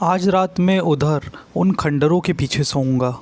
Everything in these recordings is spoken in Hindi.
आज रात मैं उधर उन खंडरों के पीछे सोऊंगा।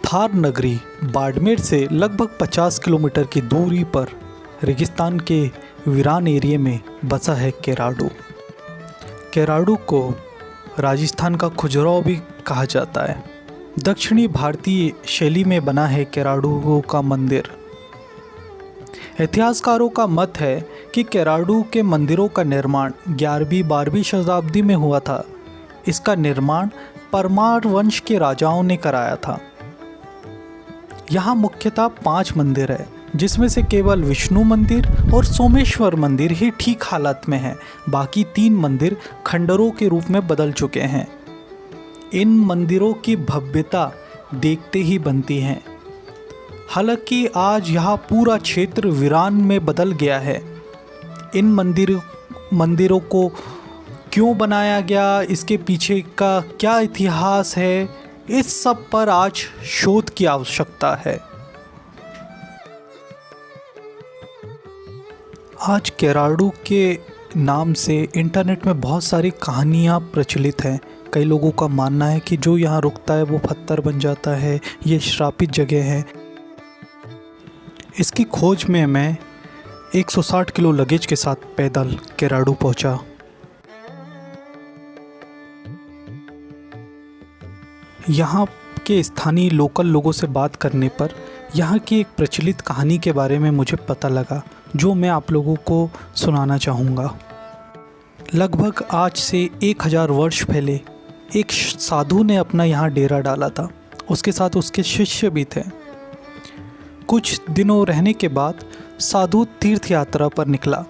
थार नगरी बाड़मेर से लगभग 50 किलोमीटर की दूरी पर रेगिस्तान के वीरान एरिया में बसा है केराडू। केराडू को राजस्थान का खजुराहो भी कहा जाता है। दक्षिणी भारतीय शैली में बना है केराडू का मंदिर। इतिहासकारों का मत है कि केराडू के मंदिरों का निर्माण 11वीं-12वीं शताब्दी में हुआ था। इसका निर्माण परमार वंश के राजाओं ने कराया था। यहाँ मुख्यतः 5 मंदिर है, जिसमें से केवल विष्णु मंदिर और सोमेश्वर मंदिर ही ठीक हालत में है। बाकी 3 मंदिर खंडरों के रूप में बदल चुके हैं। इन मंदिरों की भव्यता देखते ही बनती है। हालांकि आज यह पूरा क्षेत्र वीरान में बदल गया है। इन मंदिरों को क्यों बनाया गया, इसके पीछे का क्या इतिहास है, इस सब पर आज शोध की आवश्यकता है। आज केराडू के नाम से इंटरनेट में बहुत सारी कहानियाँ प्रचलित हैं। कई लोगों का मानना है कि जो यहाँ रुकता है वो पत्थर बन जाता है, ये श्रापित जगह है। इसकी खोज में मैं 160 किलो लगेज के साथ पैदल केराडू पहुँचा। यहाँ के स्थानीय लोकल लोगों से बात करने पर यहाँ की एक प्रचलित कहानी के बारे में मुझे पता लगा, जो मैं आप लोगों को सुनाना चाहूँगा। लगभग आज से 1000 वर्ष पहले एक साधु ने अपना यहाँ डेरा डाला था। उसके साथ उसके शिष्य भी थे। कुछ दिनों रहने के बाद साधु तीर्थ यात्रा पर निकला।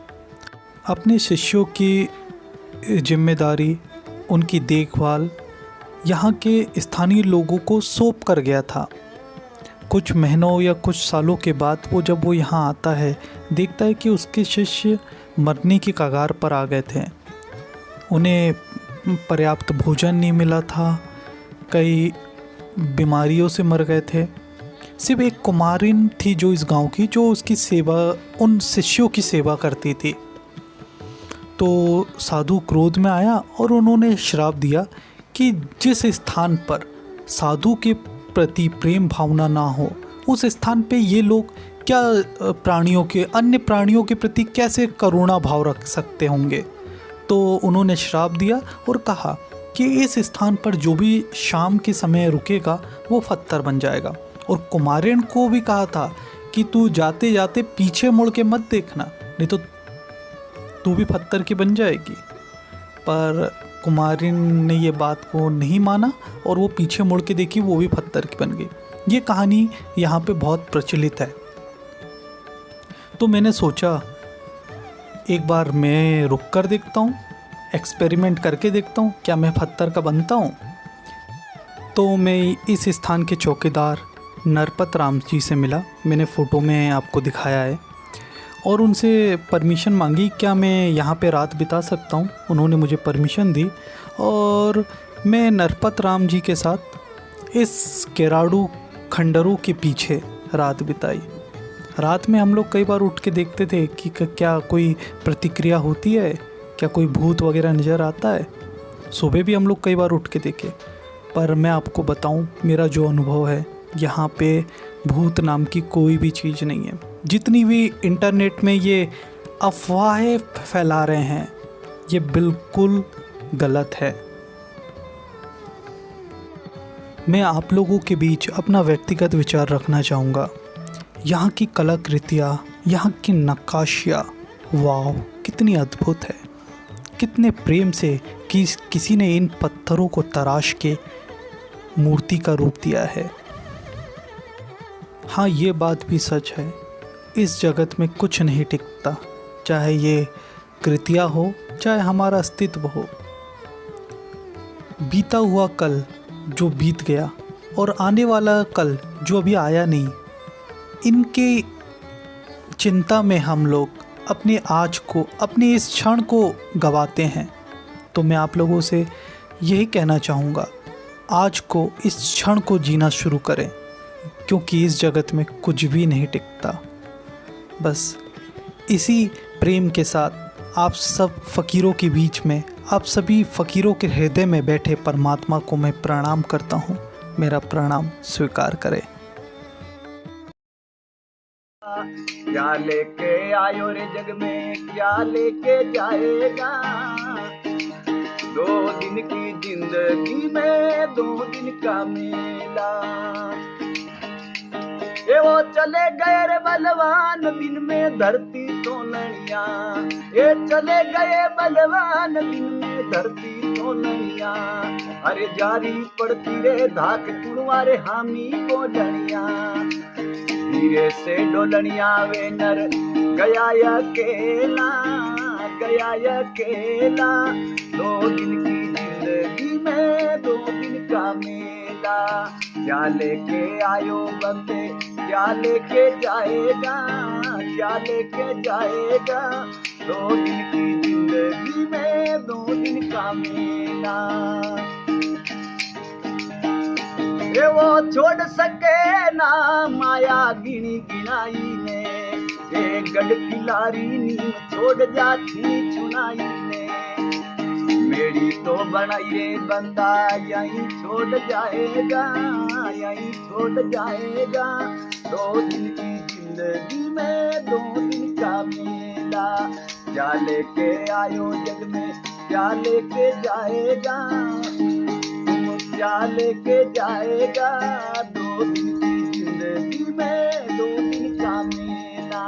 अपने शिष्यों की जिम्मेदारी, उनकी देखभाल यहाँ के स्थानीय लोगों को सौंप कर गया था। कुछ महीनों या कुछ सालों के बाद जब वो यहाँ आता है, देखता है कि उसके शिष्य मरने की कगार पर आ गए थे। उन्हें पर्याप्त भोजन नहीं मिला था, कई बीमारियों से मर गए थे। सिर्फ एक कुमारिन थी जो इस गांव की, जो उसकी सेवा, उन शिष्यों की सेवा करती थी। तो साधु क्रोध में आया और उन्होंने श्राप दिया कि जिस स्थान पर साधु के प्रति प्रेम भावना ना हो, उस स्थान पे ये लोग क्या अन्य प्राणियों के प्रति कैसे करुणा भाव रख सकते होंगे। तो उन्होंने श्राप दिया और कहा कि इस स्थान पर जो भी शाम के समय रुकेगा वो पत्थर बन जाएगा। और कुमारिन को भी कहा था कि तू जाते जाते पीछे मुड़ के मत देखना, नहीं तो तू भी पत्थर की बन जाएगी। पर कुमारिन ने ये बात को नहीं माना और वो पीछे मुड़ के देखी, वो भी पत्थर की बन गई। ये कहानी यहाँ पे बहुत प्रचलित है। तो मैंने सोचा एक बार मैं रुक कर देखता हूँ, एक्सपेरिमेंट करके देखता हूँ क्या मैं पत्थर का बनता हूँ। तो मैं इस स्थान के चौकीदार नरपत राम जी से मिला। मैंने फ़ोटो में आपको दिखाया है और उनसे परमिशन मांगी, क्या मैं यहाँ पे रात बिता सकता हूँ। उन्होंने मुझे परमिशन दी और मैं नरपत राम जी के साथ इस केराडू खंडरों के पीछे रात बिताई। रात में हम लोग कई बार उठ के देखते थे कि क्या कोई प्रतिक्रिया होती है, क्या कोई भूत वगैरह नज़र आता है। सुबह भी हम लोग कई बार उठ के देखे। पर मैं आपको बताऊं, मेरा जो अनुभव है, यहाँ पे भूत नाम की कोई भी चीज़ नहीं है। जितनी भी इंटरनेट में ये अफवाहें फैला रहे हैं, ये बिल्कुल गलत है। मैं आप लोगों के बीच अपना व्यक्तिगत विचार रखना चाहूँगा। यहाँ की कलाकृतियाँ, यहाँ की नक्काशियाँ, वाह कितनी अद्भुत है। कितने प्रेम से किसी ने इन पत्थरों को तराश के मूर्ति का रूप दिया है। हाँ, ये बात भी सच है, इस जगत में कुछ नहीं टिकता, चाहे ये कृतियाँ हो, चाहे हमारा अस्तित्व हो। बीता हुआ कल जो बीत गया और आने वाला कल जो अभी आया नहीं, इनके चिंता में हम लोग अपने आज को, अपने इस क्षण को गंवाते हैं। तो मैं आप लोगों से यही कहना चाहूँगा, आज को, इस क्षण को जीना शुरू करें, क्योंकि इस जगत में कुछ भी नहीं टिकता। बस इसी प्रेम के साथ आप सब फ़कीरों के बीच में, आप सभी फ़कीरों के हृदय में बैठे परमात्मा को मैं प्रणाम करता हूँ। मेरा प्रणाम स्वीकार करें। क्या लेके आयो रे जग में, क्या लेके जाएगा। 2 दिन की जिंदगी में 2 दिन का मेला। ये वो चले गए रे बलवान, दिन में धरती तोलनिया। ये चले गए बलवान, दिन में धरती तोलनिया। अरे जारी पड़ती रे धाक कुड़वारे हामी बोलनिया। धीरे से डोलनिया वे नर गया अकेला, गया अकेला। 2 दिन की जिंदगी में 2 दिन का मेला। क्या लेके आयो बंदे, क्या लेके जाएगा, क्या लेके जाएगा। 2 दिन की जिंदगी में 2 दिन का मेला। ये वो छोड़ सके ना माया गिनी गिनाई ने। ये गढ़ किलारी नीम छोड़ जाती चुनाई ने। मेरी तो बनाई रे बंदा यहीं छोड़ जाएगा, यहीं छोड़ जाएगा। 2 दिन की जिंदगी में 2 दिन का मेला। क्या लेके आयो जग में, क्या लेके जाएगा, क्या लेके जाएगा। 2 दिन की जिंदगी में 2 दिन का मेला।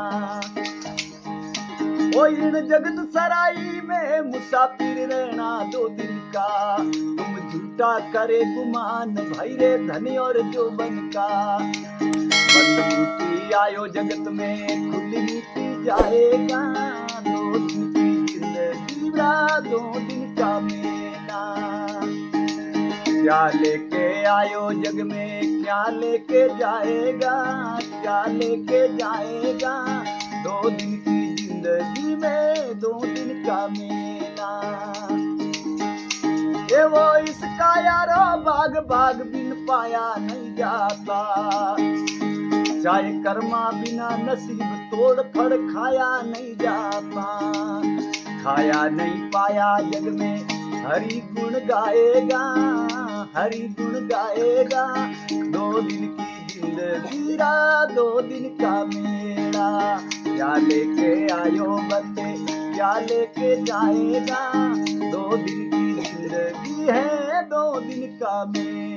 ओ इन जगत सराई में मुसाफिर रहना 2 दिन का। तुम झूठा करे गुमान भाई रे धनी और जोबन का। बंद नीति आयो जगत में, खुली नीति जाएगा। 2 दिन की जिंदगी का 2 दिन का मेला। क्या लेके आयो जग में, क्या लेके जाएगा, क्या लेके जाएगा। 2 दिन की जिंदगी में 2 दिन का मेला। ये वो इसका यारो बाग बाग बिन पाया नहीं जाता। चाहे कर्मा बिना नसीब तोड़ फड़ खाया नहीं जाता। खाया नहीं पाया जग में हरि गुण गाएगा, हरि गुण गाएगा। 2 दिन की जिंदगी रा 2 दिन का मेला। क्या लेके आयो बंदे, क्या लेके जाएगा। 2 दिन की जिंदगी है 2 दिन का मेला।